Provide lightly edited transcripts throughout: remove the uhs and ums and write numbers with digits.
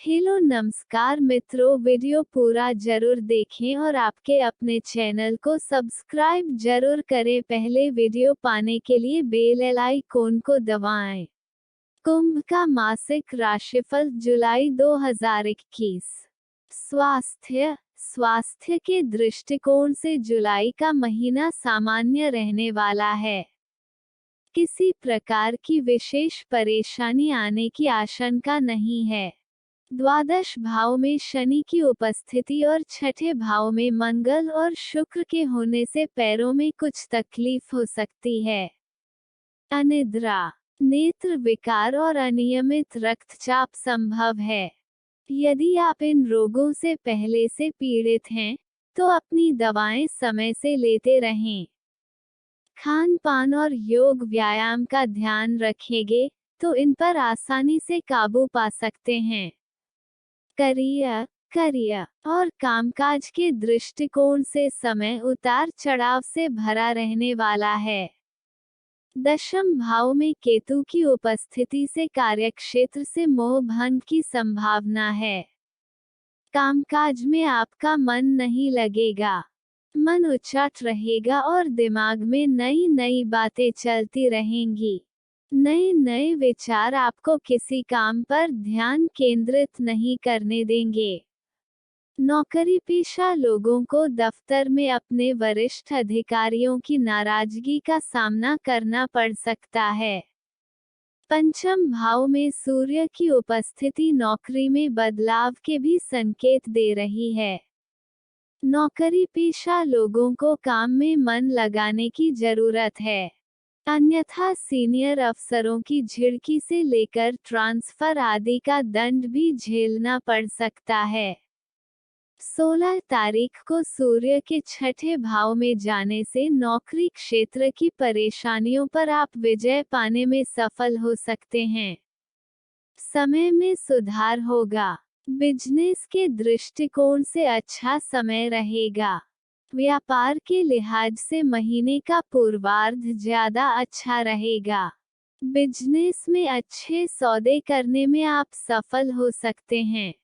Hello नमस्कार मित्रों, video पूरा जरूर देखें और आपके अपने चैनल को सब्सक्राइब जरूर करें। पहले वीडियो पाने के लिए बेल आइकॉन को दबाएं। कुंभ का मासिक राशिफल जुलाई 2021। स्वास्थ्य के दृष्टिकोण से जुलाई का महीना सामान्य रहने वाला है। किसी प्रकार की विशेष परेशानी आने की आशंका नहीं है। द्वादश भाव में शनि की उपस्थिति और छठे भाव में मंगल और शुक्र के होने से पैरों में कुछ तकलीफ हो सकती है। अनिद्रा, नेत्र विकार और अनियमित रक्तचाप संभव है। यदि आप इन रोगों से पहले से पीड़ित हैं, तो अपनी दवाएं समय से लेते रहें। खान पान और योग व्यायाम का ध्यान रखेंगे, तो इन पर आसानी से काबू पा सकते हैं। करियर और कामकाज के दृष्टिकोण से समय उतार चढ़ाव से भरा रहने वाला है। दशम भाव में केतु की उपस्थिति से कार्यक्षेत्र से मोह भंग की संभावना है। कामकाज में आपका मन नहीं लगेगा, मन उच्चाट रहेगा और दिमाग में नई नई बातें चलती रहेंगी। नए विचार आपको किसी काम पर ध्यान केंद्रित नहीं करने देंगे। नौकरी पेशा लोगों को दफ्तर में अपने वरिष्ठ अधिकारियों की नाराजगी का सामना करना पड़ सकता है। पंचम भाव में सूर्य की उपस्थिति नौकरी में बदलाव के भी संकेत दे रही है। नौकरी पेशा लोगों को काम में मन लगाने की जरूरत है, अन्यथा सीनियर अफसरों की झिड़की से लेकर ट्रांसफर आदि का दंड भी झेलना पड़ सकता है। 16 तारीख को सूर्य के छठे भाव में जाने से नौकरी क्षेत्र की परेशानियों पर आप विजय पाने में सफल हो सकते हैं। समय में सुधार होगा। बिजनेस के दृष्टिकोण से अच्छा समय रहेगा। व्यापार के लिहाज से महीने का पूर्वार्ध ज्यादा अच्छा रहेगा। बिजनेस में अच्छे सौदे करने में आप सफल हो सकते हैं।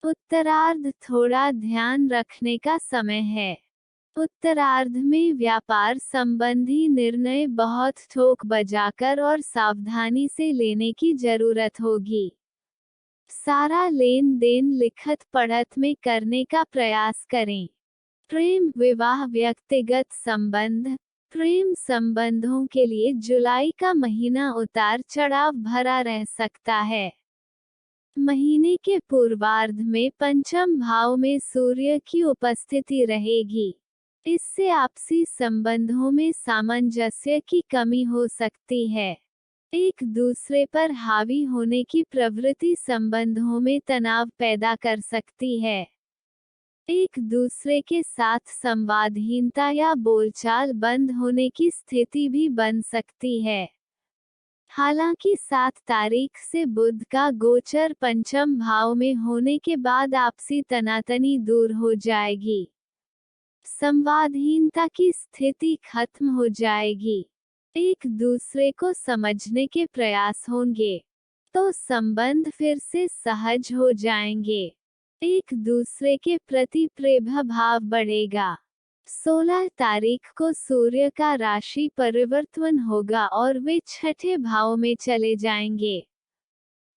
उत्तरार्ध थोड़ा ध्यान रखने का समय है। उत्तरार्ध में व्यापार संबंधी निर्णय बहुत ठोक बजाकर और सावधानी से लेने की जरूरत होगी। सारा लेन देन लिखत पढ़त में करने का प्रयास करें। प्रेम विवाह व्यक्तिगत संबंध, प्रेम संबंधों के लिए जुलाई का महीना उतार चढ़ाव भरा रह सकता है। महीने के पूर्वार्ध में पंचम भाव में सूर्य की उपस्थिति रहेगी। इससे आपसी संबंधों में सामंजस्य की कमी हो सकती है। एक दूसरे पर हावी होने की प्रवृत्ति संबंधों में तनाव पैदा कर सकती है। एक दूसरे के साथ संवादहीनता या बोलचाल बंद होने की स्थिति भी बन सकती है। हालांकि 7 तारीख से बुध का गोचर पंचम भाव में होने के बाद आपसी तनातनी दूर हो जाएगी। संवादहीनता की स्थिति खत्म हो जाएगी। एक दूसरे को समझने के प्रयास होंगे, तो संबंध फिर से सहज हो जाएंगे। एक दूसरे के प्रति प्रेम भाव बढ़ेगा। 16 तारीख को सूर्य का राशि परिवर्तन होगा और वे छठे भाव में चले जाएंगे।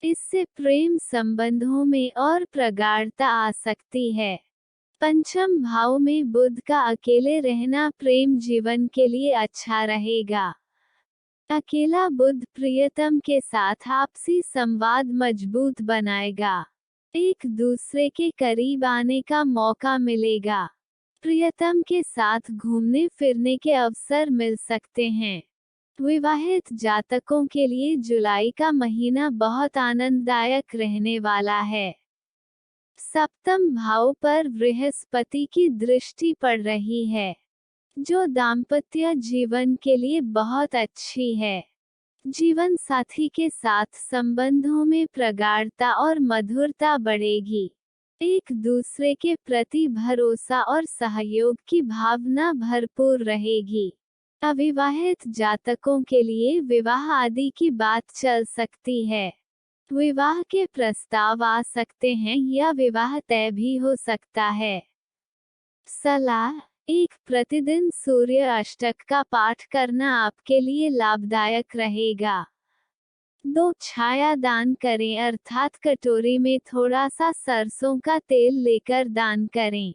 इससे प्रेम संबंधों में और प्रगाढ़ता आ सकती है। पंचम भाव में बुध का अकेले रहना प्रेम जीवन के लिए अच्छा रहेगा। अकेला बुध प्रियतम के साथ आपसी संवाद मजबूत बनाएगा। एक दूसरे के करीब आने का मौका मिलेगा। प्रियतम के साथ घूमने फिरने के अवसर मिल सकते हैं। विवाहित जातकों के लिए जुलाई का महीना बहुत आनंददायक रहने वाला है। सप्तम भाव पर बृहस्पति की दृष्टि पड़ रही है, जो दाम्पत्य जीवन के लिए बहुत अच्छी है। जीवन साथी के साथ संबंधों में प्रगाढ़ता और मधुरता बढ़ेगी। एक दूसरे के प्रति भरोसा और सहयोग की भावना भरपूर रहेगी। अविवाहित जातकों के लिए विवाह आदि की बात चल सकती है। विवाह के प्रस्ताव आ सकते हैं या विवाह तय भी हो सकता है। सलाह: एक प्रतिदिन सूर्य अष्टक का पाठ करना आपके लिए लाभदायक रहेगा। 2 छाया दान करें, अर्थात कटोरी में थोड़ा सा सरसों का तेल लेकर दान करें।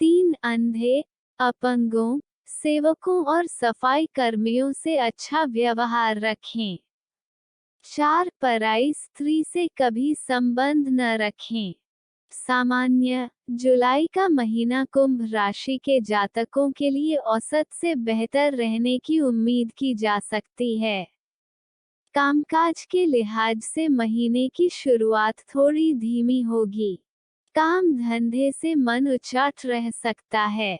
3 अंधे, अपंगों, सेवकों और सफाई कर्मियों से अच्छा व्यवहार रखें। 4 पराई स्त्री से कभी संबंध न रखें। सामान्य: जुलाई का महीना कुंभ राशि के जातकों के लिए औसत से बेहतर रहने की उम्मीद की जा सकती है। कामकाज के लिहाज से महीने की शुरुआत थोड़ी धीमी होगी। काम धंधे से मन उचाट रह सकता है।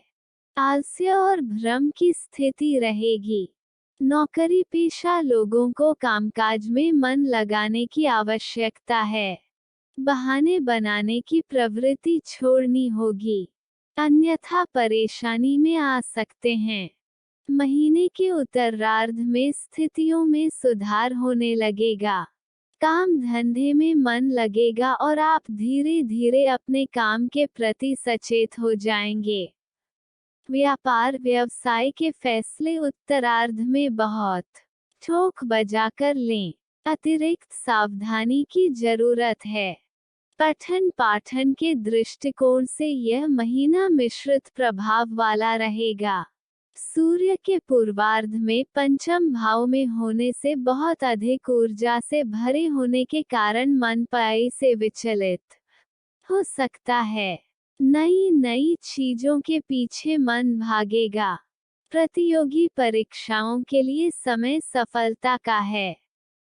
आलस्य और भ्रम की स्थिति रहेगी। नौकरी पेशा लोगों को कामकाज में मन लगाने की आवश्यकता है। बहाने बनाने की प्रवृत्ति छोड़नी होगी, अन्यथा परेशानी में आ सकते हैं। महीने के उत्तरार्ध में स्थितियों में सुधार होने लगेगा। काम धंधे में मन लगेगा और आप धीरे धीरे अपने काम के प्रति सचेत हो जाएंगे। व्यापार व्यवसाय के फैसले उत्तरार्ध में बहुत ठोक बजाकर लें। अतिरिक्त सावधानी की जरूरत है। पठन पाठन के दृष्टिकोण से यह महीना मिश्रित प्रभाव वाला रहेगा। सूर्य के पूर्वार्ध में पंचम भाव में होने से बहुत अधिक ऊर्जा से भरे होने के कारण मन पाई से विचलित हो सकता है। नई चीजों के पीछे मन भागेगा। प्रतियोगी परीक्षाओं के लिए समय सफलता का है।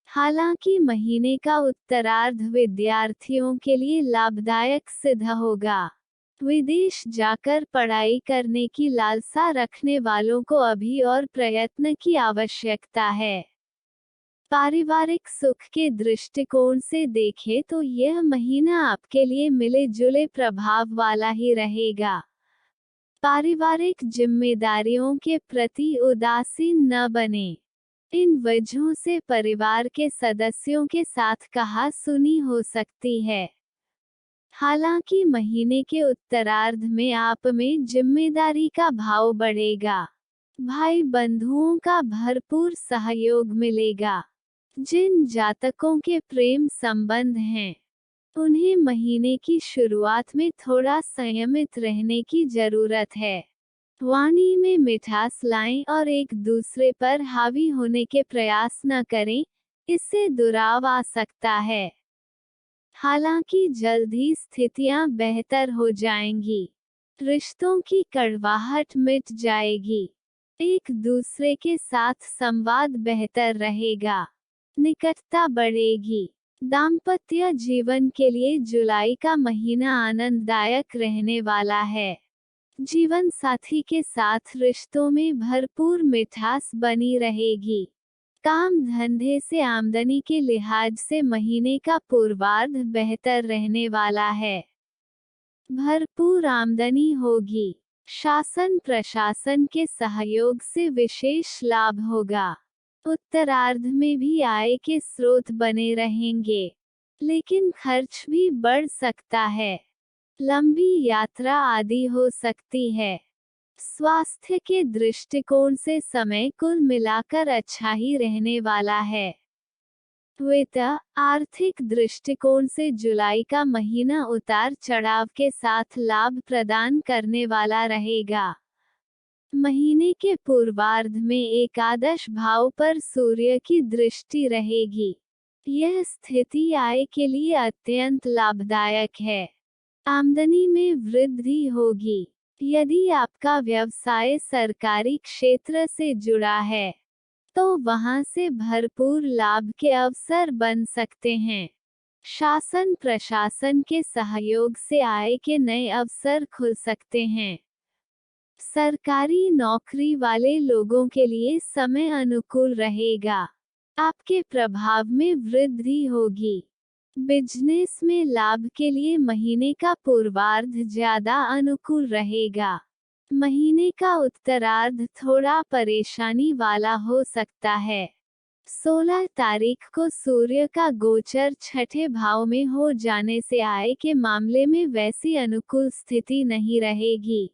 हालांकि महीने का उत्तरार्ध विद्यार्थियों के लिए लाभदायक सिद्ध होगा। विदेश जाकर पढ़ाई करने की लालसा रखने वालों को अभी और प्रयत्न की आवश्यकता है। पारिवारिक सुख के दृष्टिकोण से देखें तो यह महीना आपके लिए मिले जुले प्रभाव वाला ही रहेगा। पारिवारिक जिम्मेदारियों के प्रति उदासीन न बने। इन वजहों से परिवार के सदस्यों के साथ कहा सुनी हो सकती है। हालांकि महीने के उत्तरार्ध में आप में जिम्मेदारी का भाव बढ़ेगा। भाई बंधुओं का भरपूर सहयोग मिलेगा। जिन जातकों के प्रेम संबंध हैं, उन्हें महीने की शुरुआत में थोड़ा संयमित रहने की जरूरत है। वाणी में मिठास लाएं और एक दूसरे पर हावी होने के प्रयास न करें, इससे दुराव आ सकता है। हालांकि जल्द ही स्थितियां बेहतर हो जाएंगी। रिश्तों की कड़वाहट मिट जाएगी। एक दूसरे के साथ संवाद बेहतर रहेगा। निकटता बढ़ेगी। दाम्पत्य जीवन के लिए जुलाई का महीना आनंददायक रहने वाला है। जीवन साथी के साथ रिश्तों में भरपूर मिठास बनी रहेगी। काम धंधे से आमदनी के लिहाज से महीने का पूर्वार्ध बेहतर रहने वाला है। भरपूर आमदनी होगी। शासन प्रशासन के सहयोग से विशेष लाभ होगा। उत्तरार्ध में भी आय के स्रोत बने रहेंगे, लेकिन खर्च भी बढ़ सकता है। लंबी यात्रा आदि हो सकती है। स्वास्थ्य के दृष्टिकोण से समय कुल मिलाकर अच्छा ही रहने वाला है। वित्त आर्थिक दृष्टिकोण से जुलाई का महीना उतार चढ़ाव के साथ लाभ प्रदान करने वाला रहेगा। महीने के पूर्वार्ध में एकादश भाव पर सूर्य की दृष्टि रहेगी। यह स्थिति आय के लिए अत्यंत लाभदायक है। आमदनी में वृद्धि होगी। यदि आपका व्यवसाय सरकारी क्षेत्र से जुड़ा है, तो वहां से भरपूर लाभ के अवसर बन सकते हैं। शासन प्रशासन के सहयोग से आय के नए अवसर खुल सकते हैं। सरकारी नौकरी वाले लोगों के लिए समय अनुकूल रहेगा। आपके प्रभाव में वृद्धि होगी। बिजनेस में लाभ के लिए महीने का पूर्वार्ध ज्यादा अनुकूल रहेगा। महीने का उत्तरार्ध थोड़ा परेशानी वाला हो सकता है। 16 तारीख को सूर्य का गोचर छठे भाव में हो जाने से आय के मामले में वैसी अनुकूल स्थिति नहीं रहेगी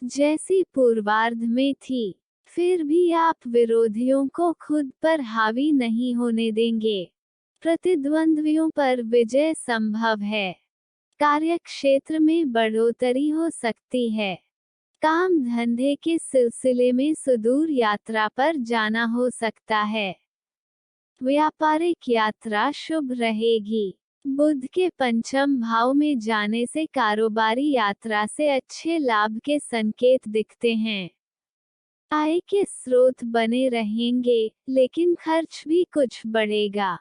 जैसी पूर्वार्ध में थी। फिर भी आप विरोधियों को खुद पर हावी नहीं होने देंगे। प्रतिद्वंद्वियों पर विजय संभव है। कार्यक्षेत्र में बढ़ोतरी हो सकती है। काम धंधे के सिलसिले में सुदूर यात्रा पर जाना हो सकता है। व्यापारिक यात्रा शुभ रहेगी। बुध के पंचम भाव में जाने से कारोबारी यात्रा से अच्छे लाभ के संकेत दिखते हैं। आय के स्रोत बने रहेंगे, लेकिन खर्च भी कुछ बढ़ेगा।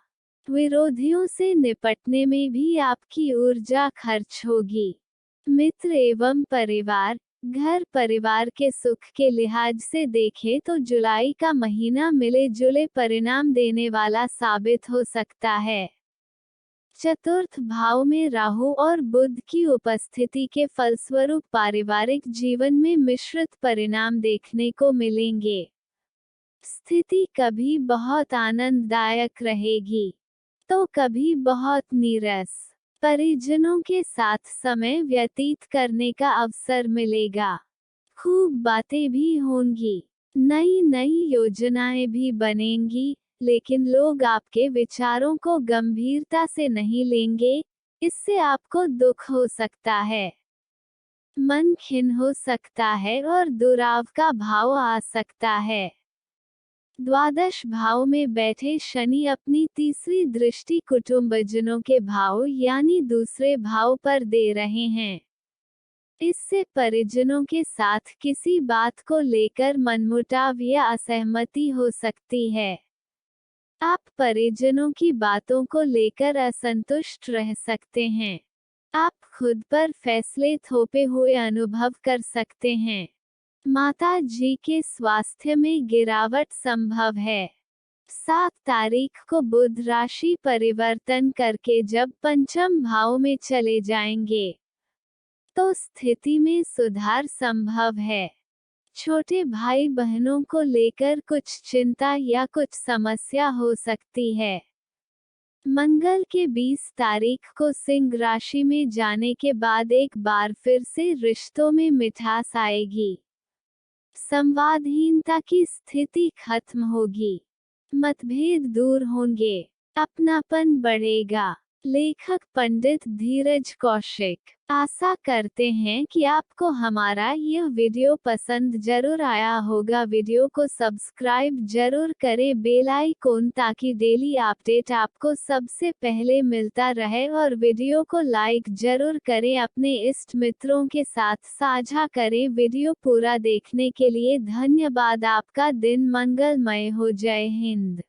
विरोधियों से निपटने में भी आपकी ऊर्जा खर्च होगी। मित्र एवं परिवार, घर परिवार के सुख के लिहाज से देखें तो जुलाई का महीना मिले जुले परिणाम देने वाला साबित हो सकता है। चतुर्थ भाव में राहु और बुध की उपस्थिति के फलस्वरूप पारिवारिक जीवन में मिश्रित परिणाम देखने को मिलेंगे। स्थिति कभी बहुत आनंददायक रहेगी, तो कभी बहुत नीरस। परिजनों के साथ समय व्यतीत करने का अवसर मिलेगा। खूब बातें भी होंगी। नई नई योजनाएं भी बनेंगी, लेकिन लोग आपके विचारों को गंभीरता से नहीं लेंगे। इससे आपको दुख हो सकता है। मन खिन्न हो सकता है और दुराव का भाव आ सकता है। द्वादश भाव में बैठे शनि अपनी तीसरी दृष्टि कुटुंबजनों के भाव यानी दूसरे भाव पर दे रहे हैं। इससे परिजनों के साथ किसी बात को लेकर मनमुटाव या असहमति हो सकती है। आप परिजनों की बातों को लेकर असंतुष्ट रह सकते हैं। आप खुद पर फैसले थोपे हुए अनुभव कर सकते हैं। माता जी के स्वास्थ्य में गिरावट संभव है। 7 तारीख को बुध राशि परिवर्तन करके जब पंचम भाव में चले जाएंगे, तो स्थिति में सुधार संभव है। छोटे भाई बहनों को लेकर कुछ चिंता या कुछ समस्या हो सकती है। मंगल के 20 तारीख को सिंह राशि में जाने के बाद एक बार फिर से रिश्तों में मिठास आएगी। संवादहीनता की स्थिति खत्म होगी। मतभेद दूर होंगे। अपनापन बढ़ेगा। लेखक पंडित धीरज कौशिक। आशा करते हैं कि आपको हमारा यह वीडियो पसंद जरूर आया होगा। वीडियो को सब्सक्राइब जरूर करें, बेल आइकॉन, ताकि डेली अपडेट आपको सबसे पहले मिलता रहे, और वीडियो को लाइक जरूर करें। अपने इष्ट मित्रों के साथ साझा करें। वीडियो पूरा देखने के लिए धन्यवाद। आपका दिन मंगलमय हो। जय हिंद।